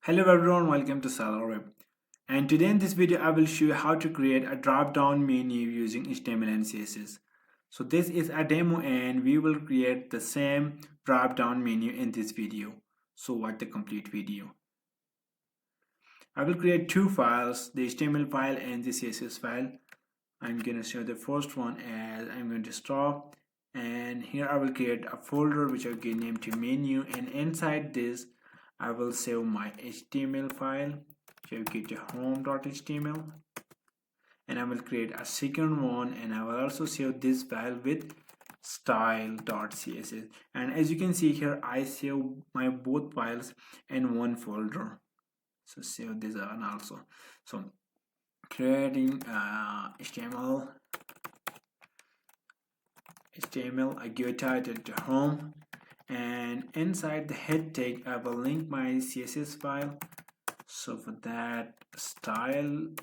Hello everyone, welcome to Web. And today in this video I will show you how to create a drop-down menu using HTML and CSS. So this is a demo and we will create the same drop-down menu in this video. So watch the complete video. I will create two files, the HTML file and the CSS file. I'm going to show the first one as I'm going to stop, and here I will create a folder which I'll give name to menu, and inside this I will save my HTML file, so get to home.html, and I will create a second one and I will also save this file with style.css. And as you can see here, I save my both files in one folder, so save this one also. So creating HTML, I give a title to home, and inside the head tag I will link my CSS file. So for that, style.css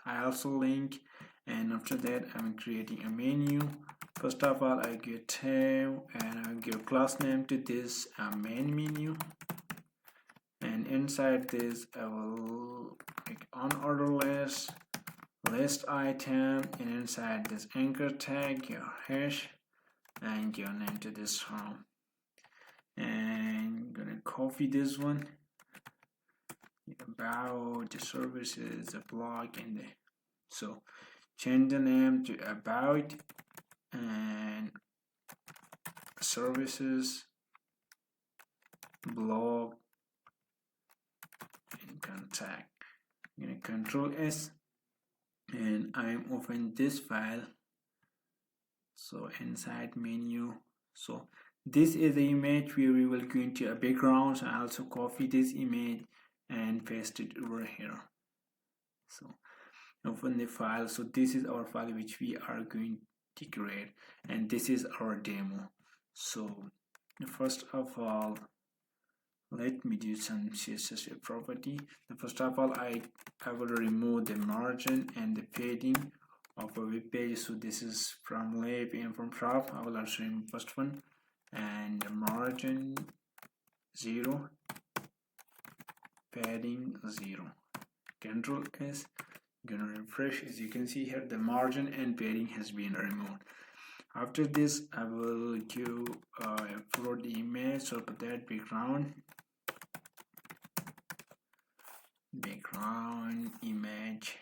I also link, and after that I'm creating a menu. First of all, I give tab and I will give class name to this main menu, and inside this I will click on order list item, and inside this anchor tag your hash and your name to this home, and I'm gonna copy this one about the services, the blog, and so change the name to about and services blog and contact. I'm gonna control S and I'm opening this file. So inside menu, so this is the image where we will go into a background. So I also copy this image and paste it over here. So open the file. So this is our file which we are going to create, and this is our demo. So first of all, let me do some CSS property. First of all, I will remove the margin and the padding of a web page. So this is from left and from top. I will also remove first one, and the margin 0, padding 0. Control S. Gonna refresh. As you can see here, the margin and padding has been removed. After this, I will do upload the image. So for that, background image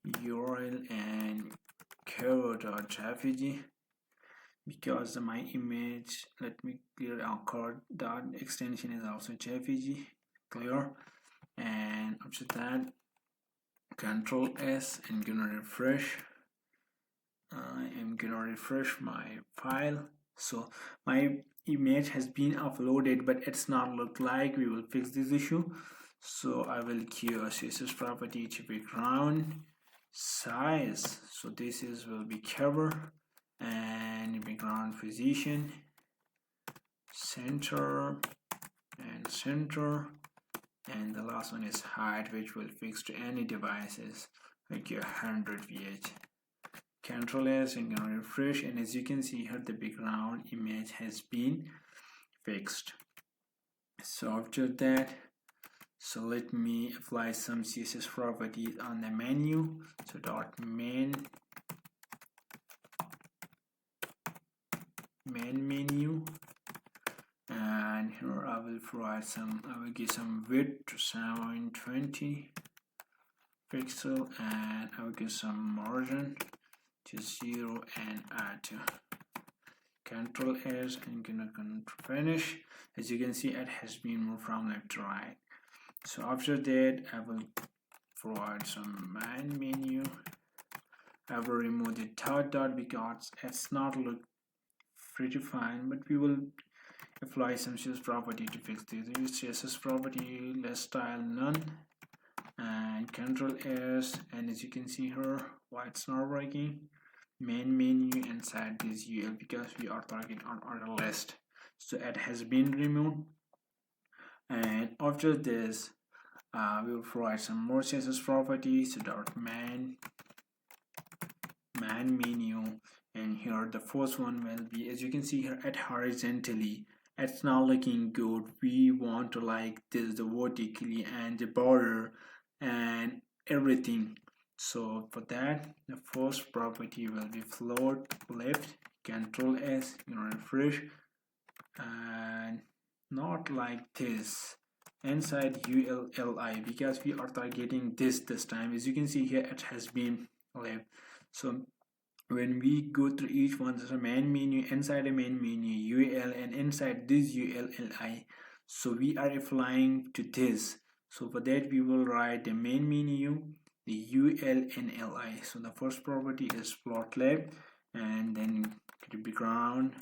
URL and cover.jpg, because my image, let me clear our code dot extension is also jpg, clear. And after that, control S and gonna refresh. I am gonna refresh my file. So my image has been uploaded, but it's not look like. We will fix this issue. So I will give a CSS property to background size. So this is will be cover, and background position, center, and the last one is height, which will fix to any devices like your 100 VH. Control S and gonna refresh, and as you can see here, the background image has been fixed. So after that, so let me apply some CSS properties on the menu. So dot main menu, and here I will provide I will give some width to 720 pixel, and I will give some margin to 0 and add to Control S and gonna finish. As you can see, it has been moved from left to right. So after that, I will provide some main menu. I will remove the third dot because it's not look pretty fine, but we will apply some CSS property to fix this. Use CSS property less style none and Control S, and as you can see here, why it's not working, main menu inside this UL, because we are targeting on order list, so it has been removed. And after this, we will provide some more CSS properties. So dot main menu, And here the first one will be, as you can see here, at horizontally it's not looking good. We want to like this, the vertically and the border and everything. So for that, the first property will be float left. Control S, refresh, and not like this inside ULLI, because we are targeting this time. As you can see here, it has been left. So when we go through each one, there's a main menu, inside a main menu UL, and inside this ULLI. So we are applying to this. So for that we will write the main menu, the UL and LI. So the first property is plot left, and then the background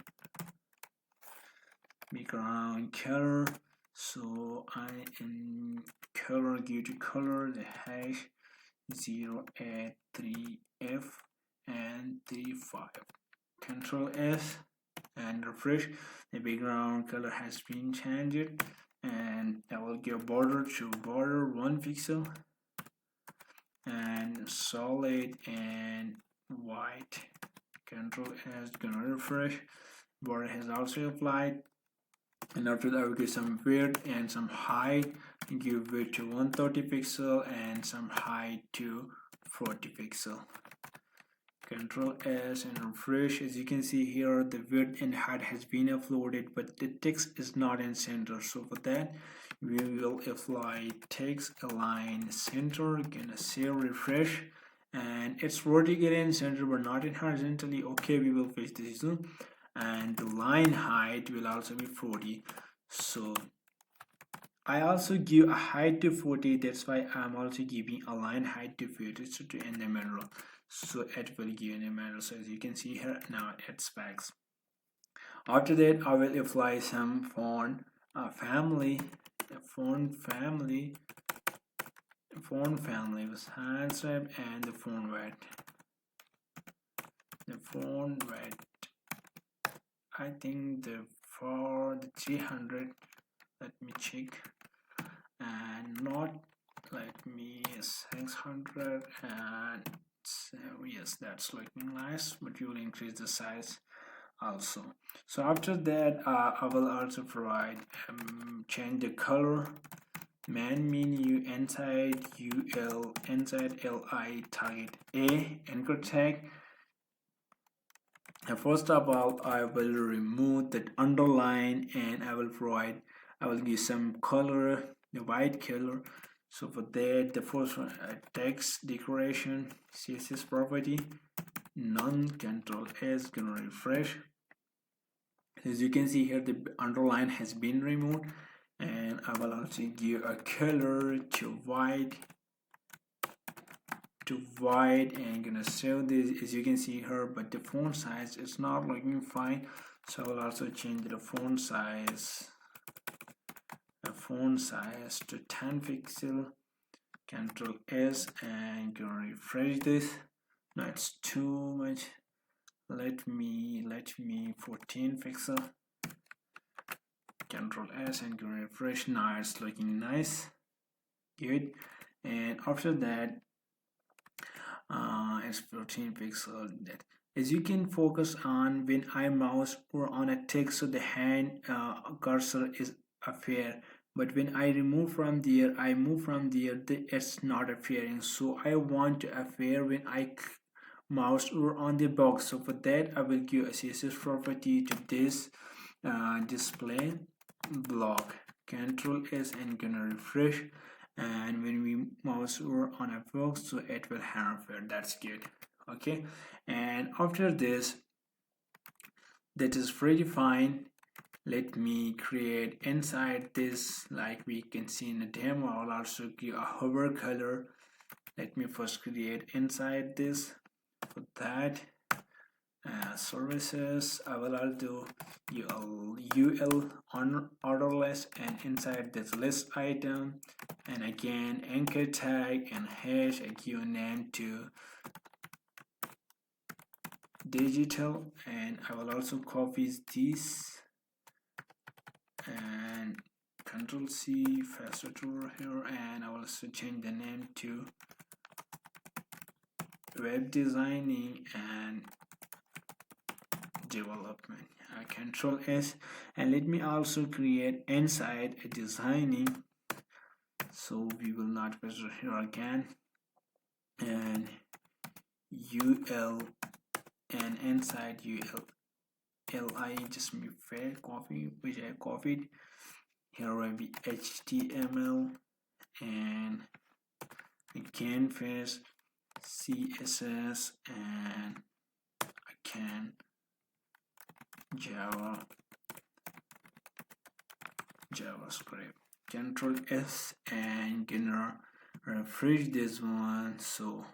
color. So I am color, give to color the hash 083F and 35. Control S and refresh. The background color has been changed, and I will give border to border 1 pixel, and solid and white. Control S, gonna refresh. Border has also applied, and after that I will give some width and some height. Give width to 130 pixel and some height to 40 pixel. Control S and refresh. As you can see here, the width and height has been uploaded, but the text is not in center. So for that, we will apply text align center. Gonna save, refresh, and it's vertically in center but not in horizontally. Okay, we will fix this issue. And the line height will also be 40. So I also give a height to 40, that's why I'm also giving a line height to 40, so to in the middle. So it will give in the middle. So as you can see here, now it specs. After that, I will apply some font family with hand stripe and the font weight. The font weight, I think for the 300, let me check, and not, let me 600, and so yes, that's looking nice, but you will increase the size also. So after that, I will also provide change the color, main menu, inside UL, inside LI, target A, anchor tag. First of all, I will remove that underline, and I will give some color, the white color. So for that, the first one, text decoration, CSS property, none. Control S, gonna refresh. As you can see here, the underline has been removed, and I will also give a color to white, and gonna save this. As you can see here, but the font size is not looking fine, so I will also change the font size to 10 pixel. Control S and gonna refresh this. No, it's too much. Let me 14 pixel. Control S and gonna refresh. Now it's looking nice, good. And after that, it's 14 pixel. That, as you can focus on when I mouse or on a text, so the hand cursor is appear, but when I move from there, it's not appearing. So I want to appear when I mouse or on the box. So for that, I will give a CSS property to this display block. Control S and gonna refresh, and when we mouse over on a box, so it will appear. That's good. Okay, and after this, that is pretty fine. Let me create inside this, like we can see in the demo. I'll also give a hover color. Let me first create inside this. For that, services, I will also do UL on orderless, and inside this list item, and again anchor tag and hash, I give name to digital, and I will also copy this and Control C, faster tool here, and I will also change the name to web designing and development. Control S, and let me also create inside a designing, so we will not visit here again, and UL, and inside ULI just me fair copy which I copied. Here will be HTML and canvas CSS and again JavaScript. Control S and gonna refresh this one, so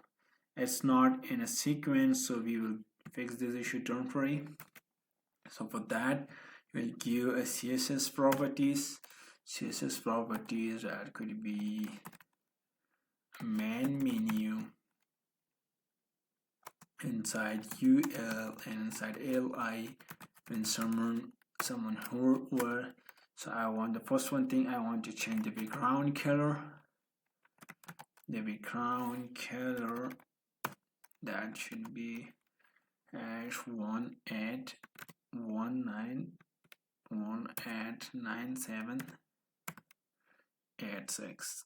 it's not in a sequence, so we will fix this issue, don't worry. So for that we'll give a CSS properties. CSS properties that could be main menu, inside UL and inside LI, when someone whoever. So I want the first one thing, I want to change the background color. The background color that should be #1@191@9786.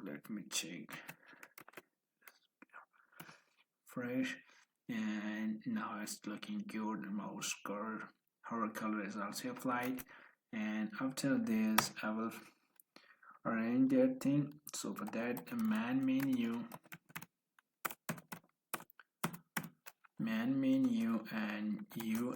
Let me check. Fresh, and now it's looking good. Mouse curve, her color is also applied, and after this I will arrange that thing. So for that, a main menu and UL.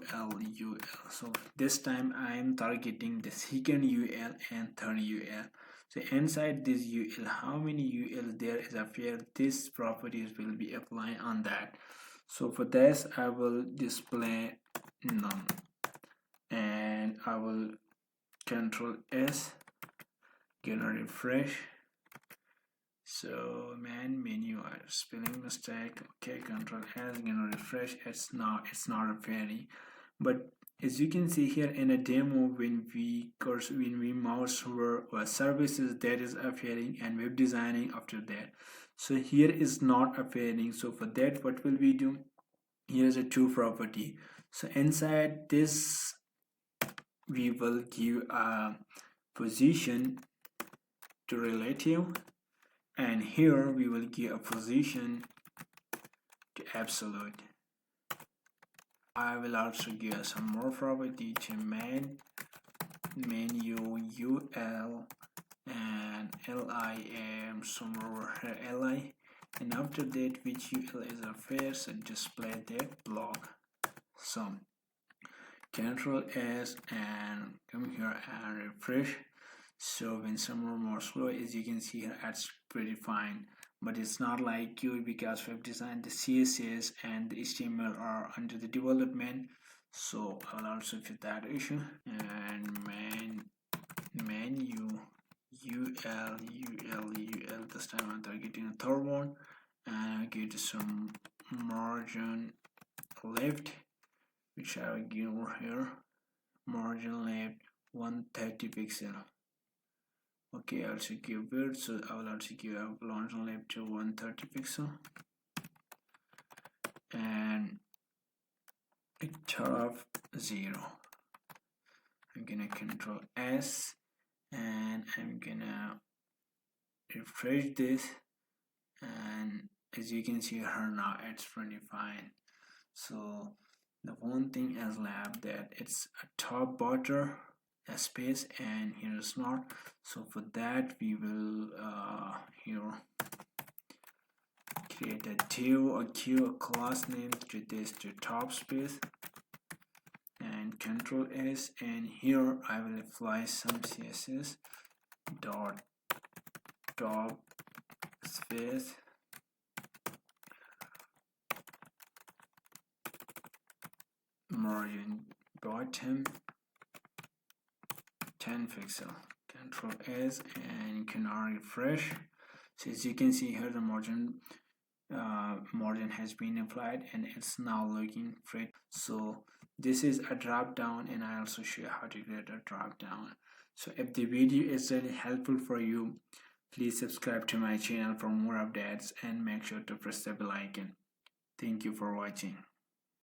So this time I am targeting the second UL and third UL. So inside this UL, how many UL there is appear, this properties will be applying on that. So for this I will display none, and I will Control S, gonna refresh. So main menu, spelling mistake. Okay, Control S, gonna refresh. It's not appearing, but as you can see here in a demo, when we mouse over services, that is appearing, and web designing after that. So here is not appearing. So for that, what will we do? Here's a two property. So inside this we will give a position to relative, and here we will give a position to absolute. I will also give some more property to main menu UL and LIM, somewhere here LI, and after that which UL is a fair, so display that block. So Control S and come here and refresh. So when some more slow, as you can see here, it's pretty fine, but it's not like you, because web design, the CSS and the HTML are under the development. So I'll also fix that issue, and menu UL, this time I'm targeting a third one, and get some margin left, which I will give over here, margin left 130 pixel. Okay, I also give width, so I will also give a margin left to 130 pixel, and a top 0. I'm gonna Control S, and I'm gonna refresh this, and as you can see here now, it's pretty fine. So the one thing is lab that it's a top border, a space, and here is not. So for that we will here create a div, a class name to this, to top space, and Control S, and here I will apply some CSS dot top space margin bottom 10 pixel. Control S, and you can refresh. So as you can see here, the margin has been applied, and it's now looking great. So this is a drop down, and I also show you how to create a drop down. So if the video is really helpful for you, please subscribe to my channel for more updates, and make sure to press the bell icon. Thank you for watching.